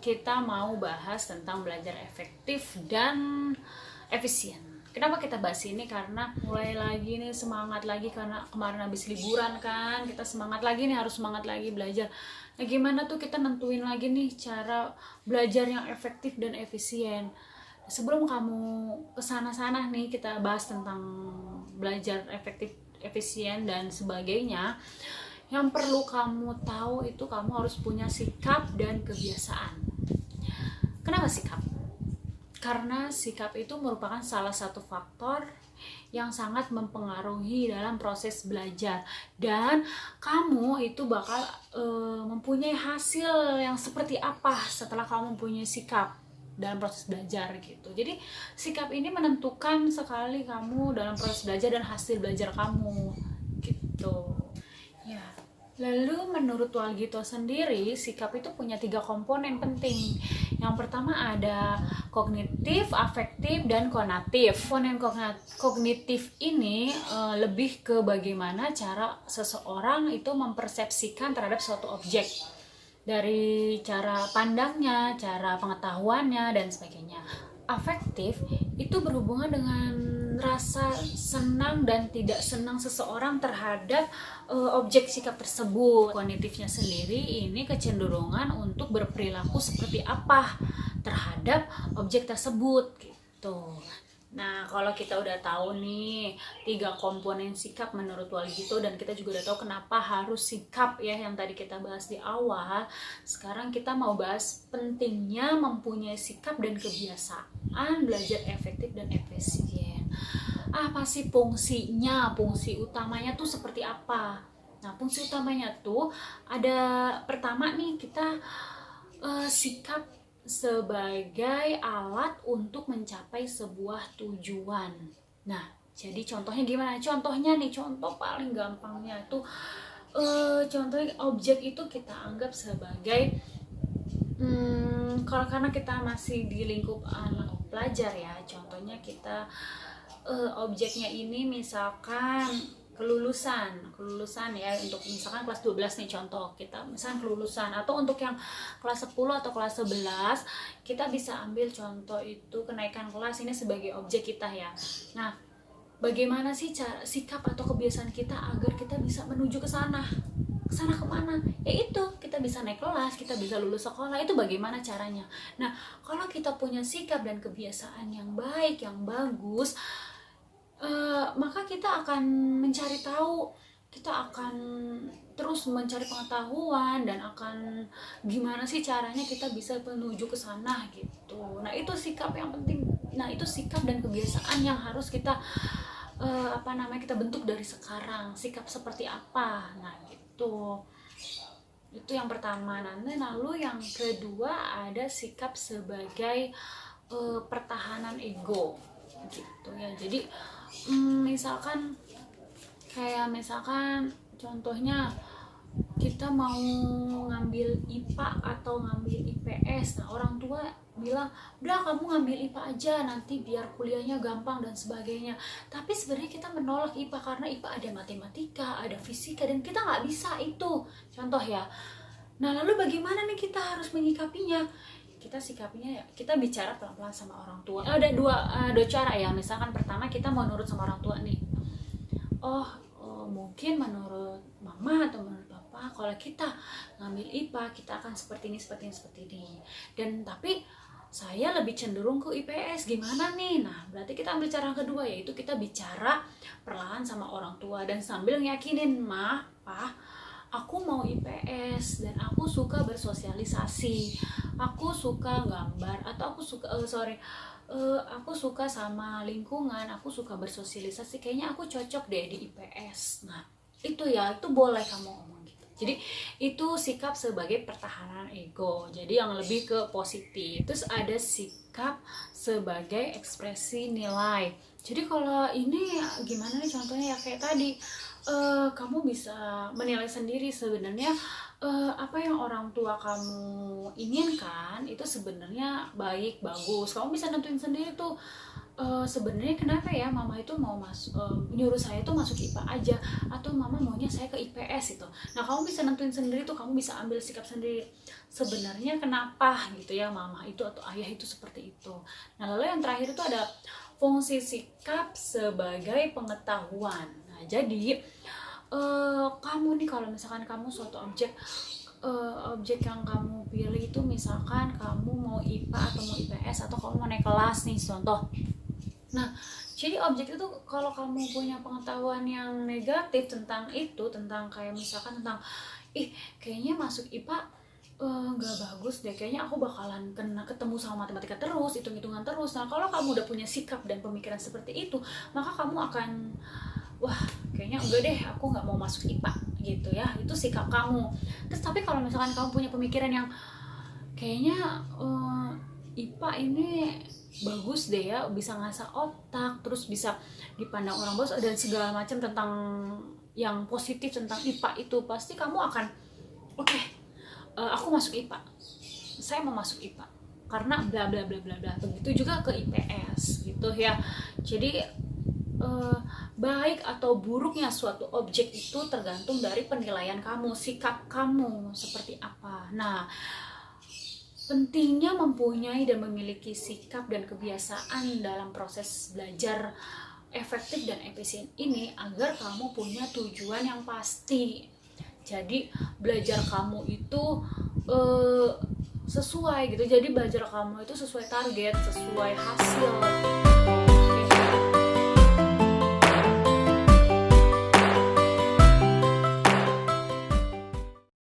kita mau bahas tentang belajar efektif dan efisien. Kenapa kita bahas ini? Karena mulai lagi nih, semangat lagi, karena kemarin habis liburan kan, kita semangat lagi nih, harus semangat lagi belajar. Nah, gimana tuh kita nentuin lagi nih cara belajar yang efektif dan efisien. Sebelum kamu kesana-sana nih, kita bahas tentang belajar efektif, efisien, dan sebagainya. Yang perlu kamu tahu itu kamu harus punya sikap dan kebiasaan. Kenapa sikap? Karena sikap itu merupakan salah satu faktor yang sangat mempengaruhi dalam proses belajar, dan kamu itu bakal mempunyai hasil yang seperti apa setelah kamu mempunyai sikap dalam proses belajar gitu. Jadi sikap ini menentukan sekali kamu dalam proses belajar dan hasil belajar kamu gitu. Ya. Lalu menurut Walgito sendiri, sikap itu punya 3 komponen penting. Yang pertama ada kognitif, afektif, dan konatif. Komponen kognitif ini lebih ke bagaimana cara seseorang itu mempersepsikan terhadap suatu objek. Dari cara pandangnya, cara pengetahuannya, dan sebagainya. Afektif itu berhubungan dengan rasa senang dan tidak senang seseorang terhadap objek sikap tersebut. Kognitifnya sendiri ini kecenderungan untuk berperilaku seperti apa terhadap objek tersebut gitu. Nah, kalau kita udah tahu nih 3 komponen sikap menurut Walgito, dan kita juga udah tahu kenapa harus sikap ya yang tadi kita bahas di awal. Sekarang kita mau bahas pentingnya mempunyai sikap dan kebiasaan belajar efektif dan efisien. Apa sih fungsinya? Fungsi utamanya tuh seperti apa? Nah, fungsi utamanya tuh ada, pertama nih, kita sikap sebagai alat untuk mencapai sebuah tujuan. Nah, jadi contohnya gimana? Contohnya nih, contoh paling gampangnya itu contohnya objek itu kita anggap sebagai kalau karena kita masih di lingkup anak pelajar ya, contohnya kita objeknya ini misalkan kelulusan ya, untuk misalkan kelas 12 nih, contoh kita misalkan kelulusan, atau untuk yang kelas 10 atau kelas 11 kita bisa ambil contoh itu kenaikan kelas, ini sebagai objek kita ya. Nah, bagaimana sih cara sikap atau kebiasaan kita agar kita bisa menuju ke sana? Kesana kemana? Yaitu kita bisa naik kelas, kita bisa lulus sekolah. Itu bagaimana caranya? Nah, kalau kita punya sikap dan kebiasaan yang baik, yang bagus, maka kita akan mencari tahu, kita akan terus mencari pengetahuan, dan akan gimana sih caranya kita bisa menuju ke sana gitu. Nah, itu sikap yang penting. Nah, itu sikap dan kebiasaan yang harus kita kita bentuk dari sekarang. Sikap seperti apa? Nah, gitu. Itu yang pertama. Nanti lalu yang kedua ada sikap sebagai pertahanan ego gitu ya. Jadi misalkan contohnya kita mau ngambil IPA atau ngambil IPS. Nah, orang tua bilang, udah kamu ngambil IPA aja, nanti biar kuliahnya gampang dan sebagainya. Tapi sebenarnya kita menolak IPA karena IPA ada matematika, ada fisika, dan kita nggak bisa itu, contoh ya. Nah, lalu bagaimana nih kita harus menyikapinya? Kita sikapnya, kita bicara pelan-pelan sama orang tua. Ada dua cara ya. Misalkan pertama kita mau nurut sama orang tua nih. Mungkin menurut mama atau menurut papa, kalau kita ngambil IPA kita akan seperti ini. Dan tapi saya lebih cenderung ke IPS, gimana nih? Nah, berarti kita ambil cara kedua, yaitu kita bicara perlahan sama orang tua dan sambil ngeyakinin, ma, pa, aku mau IPS dan aku suka bersosialisasi, aku suka gambar, atau aku suka sama lingkungan, aku suka bersosialisasi, kayaknya aku cocok deh di IPS. Nah, itu ya, itu boleh kamu ngomong gitu. Jadi itu sikap sebagai pertahanan ego, jadi yang lebih ke positif. Terus ada sikap sebagai ekspresi nilai. Jadi kalau ini gimana nih contohnya ya, kayak tadi kamu bisa menilai sendiri sebenarnya apa yang orang tua kamu inginkan itu sebenarnya baik, bagus. Kamu bisa nentuin sendiri tuh sebenarnya kenapa ya mama itu mau nyuruh saya tuh masuk IPA aja, atau mama maunya saya ke IPS itu. Nah, kamu bisa nentuin sendiri tuh, kamu bisa ambil sikap sendiri sebenarnya kenapa gitu ya mama itu atau ayah itu seperti itu. Nah, lalu yang terakhir itu ada fungsi sikap sebagai pengetahuan. Nah, jadi kamu nih kalau misalkan kamu suatu objek yang kamu pilih itu misalkan kamu mau IPA atau mau IPS atau kamu mau naik kelas nih contoh. Nah, jadi objek itu kalau kamu punya pengetahuan yang negatif tentang itu, tentang kayak misalkan tentang kayaknya masuk IPA nggak bagus deh, kayaknya aku bakalan ketemu sama matematika terus, hitung-hitungan terus. Nah, kalau kamu udah punya sikap dan pemikiran seperti itu, maka kamu akan wah kayaknya enggak deh, aku nggak mau masuk IPA gitu ya. Itu sikap kamu. Terus tapi kalau misalkan kamu punya pemikiran yang kayaknya IPA ini bagus deh ya, bisa ngasah otak, terus bisa dipandang orang bos dan segala macam tentang yang positif tentang IPA itu, pasti kamu akan oke, aku masuk IPA, saya mau masuk IPA karena bla bla bla bla bla. Begitu juga ke IPS gitu ya. Jadi baik atau buruknya suatu objek itu tergantung dari penilaian kamu, sikap kamu seperti apa. Nah, pentingnya mempunyai dan memiliki sikap dan kebiasaan dalam proses belajar efektif dan efisien ini agar kamu punya tujuan yang pasti. Jadi belajar kamu itu sesuai gitu. Jadi belajar kamu itu sesuai target, sesuai hasil.